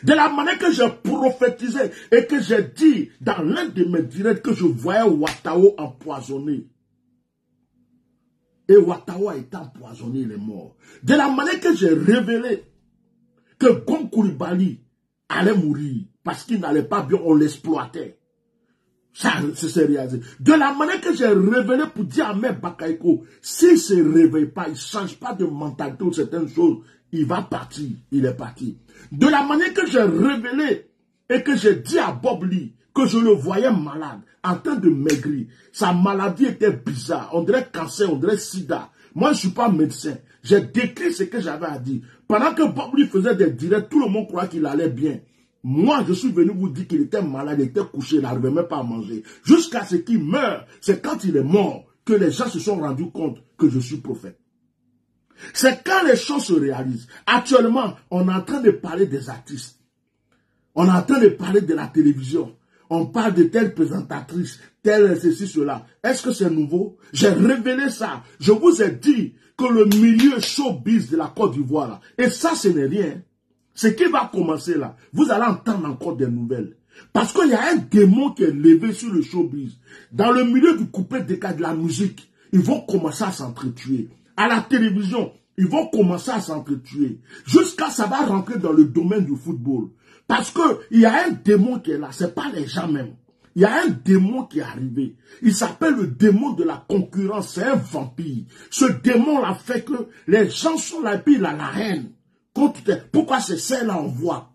De la manière que j'ai prophétisé et que j'ai dit dans l'un de mes directs que je voyais Ouattao empoisonné. Et Ouattao a été empoisonné, il est mort. De la manière que j'ai révélé que Gom Coulibaly allait mourir parce qu'il n'allait pas bien, on l'exploitait. Ça, c'est réalisé. De la manière que j'ai révélé pour dire à Ahmed Bakaïko, s'il ne se réveille pas, il ne change pas de mentalité ou certaines choses, il va partir. Il est parti. De la manière que j'ai révélé et que j'ai dit à Bob Lee que je le voyais malade, en train de maigrir. Sa maladie était bizarre. On dirait cancer, on dirait sida. Moi, je ne suis pas médecin. J'ai décrit ce que j'avais à dire. Pendant que Bob Lee faisait des directs, tout le monde croyait qu'il allait bien. Moi, je suis venu vous dire qu'il était malade, il était couché, il n'arrivait même pas à manger. Jusqu'à ce qu'il meure, c'est quand il est mort que les gens se sont rendus compte que je suis prophète. C'est quand les choses se réalisent. Actuellement, on est en train de parler des artistes. On est en train de parler de la télévision. On parle de telle présentatrice, telle ceci, cela. Est-ce que c'est nouveau? J'ai révélé ça. Je vous ai dit que le milieu showbiz de la Côte d'Ivoire, là, et ça, ce n'est rien. Ce qui va commencer là, vous allez entendre encore des nouvelles. Parce qu'il y a un démon qui est levé sur le showbiz. Dans le milieu du coupé de la musique, ils vont commencer à s'entretuer. À la télévision, ils vont commencer à s'entretuer. Jusqu'à ça va rentrer dans le domaine du football. Parce qu'il y a un démon qui est là, ce n'est pas les gens même. Il y a un démon qui est arrivé. Il s'appelle le démon de la concurrence. C'est un vampire. Ce démon-là fait que les gens sont là et puis il a la haine. Pourquoi c'est celle-là on voit?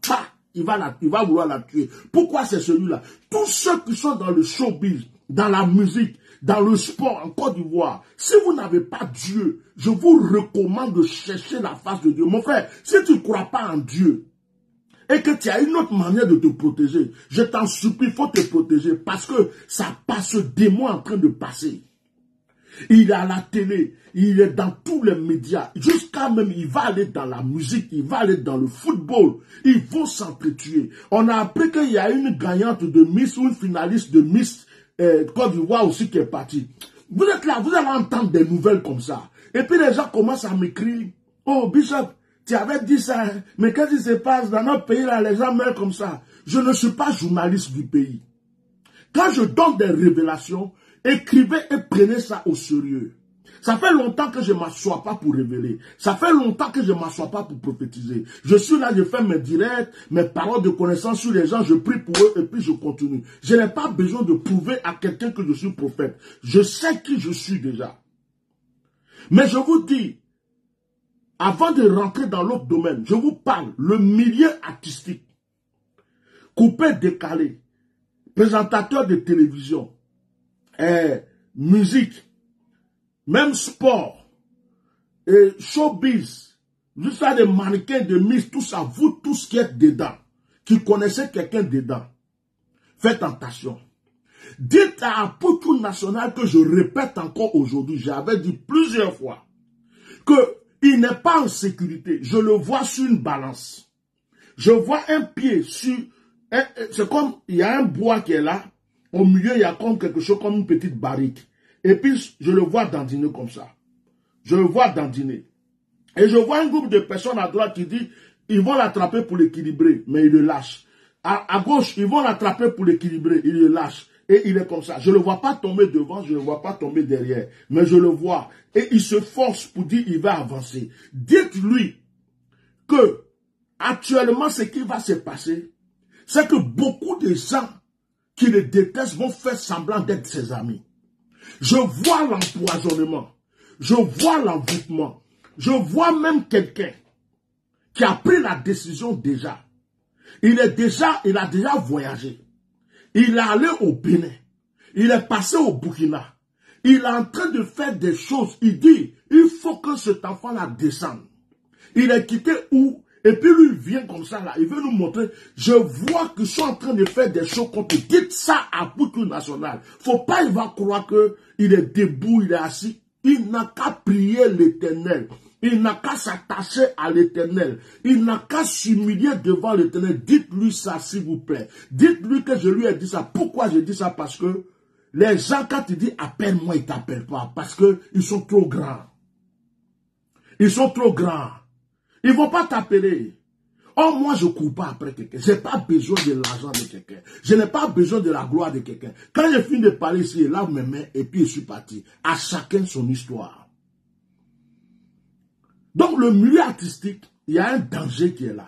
Il va vouloir la tuer. Pourquoi c'est celui-là? Tous ceux qui sont dans le showbiz, dans la musique, dans le sport en Côte d'Ivoire, si vous n'avez pas Dieu, je vous recommande de chercher la face de Dieu. Mon frère, si tu ne crois pas en Dieu, et que tu as une autre manière de te protéger, je t'en supplie, il faut te protéger parce que ça passe, ce démon en train de passer. Il est à la télé, il est dans tous les médias, jusqu'à même, il va aller dans la musique, il va aller dans le football, ils vont s'entretuer. On a appris qu'il y a une gagnante de Miss ou une finaliste de Miss Côte d'Ivoire aussi qui est partie. Vous êtes là, vous allez entendre des nouvelles comme ça. Et puis les gens commencent à m'écrire, oh Bishop, tu avais dit ça, hein? Mais qu'est-ce qui se passe dans notre pays là, les gens meurent comme ça. Je ne suis pas journaliste du pays. Quand je donne des révélations, écrivez et prenez ça au sérieux. Ça fait longtemps que je ne m'assois pas pour révéler. Ça fait longtemps que je ne m'assois pas pour prophétiser. Je suis là, je fais mes directs, mes paroles de connaissance sur les gens, je prie pour eux et puis je continue. Je n'ai pas besoin de prouver à quelqu'un que je suis prophète. Je sais qui je suis déjà. Mais je vous dis, avant de rentrer dans l'autre domaine, je vous parle, le milieu artistique, coupé, décalé, présentateur de télévision, musique, même sport, showbiz, jusqu'à des mannequins de Miss, tout ça, vous tous qui êtes dedans, qui connaissez quelqu'un dedans, faites attention. Dites à Apôtre National que je répète encore aujourd'hui, j'avais dit plusieurs fois, qu'il n'est pas en sécurité. Je le vois sur une balance. Je vois un pied sur... C'est comme, il y a un bois qui est là, au milieu, il y a comme quelque chose comme une petite barrique. Et puis, je le vois dandiner comme ça. Je le vois dandiner. Et je vois un groupe de personnes à droite qui dit, ils vont l'attraper pour l'équilibrer, mais ils le lâchent. À gauche, ils vont l'attraper pour l'équilibrer, ils le lâchent. Et il est comme ça. Je ne le vois pas tomber devant, je ne le vois pas tomber derrière. Mais je le vois. Et il se force pour dire qu'il va avancer. Dites-lui que, actuellement, ce qui va se passer, c'est que beaucoup de gens qui le détestent vont faire semblant d'être ses amis. Je vois l'empoisonnement. Je vois l'envoûtement. Je vois même quelqu'un qui a pris la décision déjà. Il a déjà voyagé. Il est allé au Bénin. Il est passé au Burkina. Il est en train de faire des choses. Il dit, il faut que cet enfant-là descende. Il est quitté où? Et puis lui, il vient comme ça là. Il veut nous montrer. Je vois qu'ils sont en train de faire des choses contre. Dites ça à Apôtre National. Faut pas, il va croire qu'il est debout, il est assis. Il n'a qu'à prier l'Éternel. Il n'a qu'à s'attacher à l'Éternel. Il n'a qu'à s'humilier devant l'Éternel. Dites-lui ça, s'il vous plaît. Dites-lui que je lui ai dit ça. Pourquoi je dis ça? Parce que les gens, quand ils disent appelle-moi, ils ne t'appellent pas. Parce qu'ils sont trop grands. Ils sont trop grands. Ils ne vont pas t'appeler. Oh, moi, je ne cours pas après quelqu'un. Je n'ai pas besoin de l'argent de quelqu'un. Je n'ai pas besoin de la gloire de quelqu'un. Quand je finis de parler ici, je lave mes mains et puis je suis parti. À chacun son histoire. Donc, le milieu artistique, il y a un danger qui est là.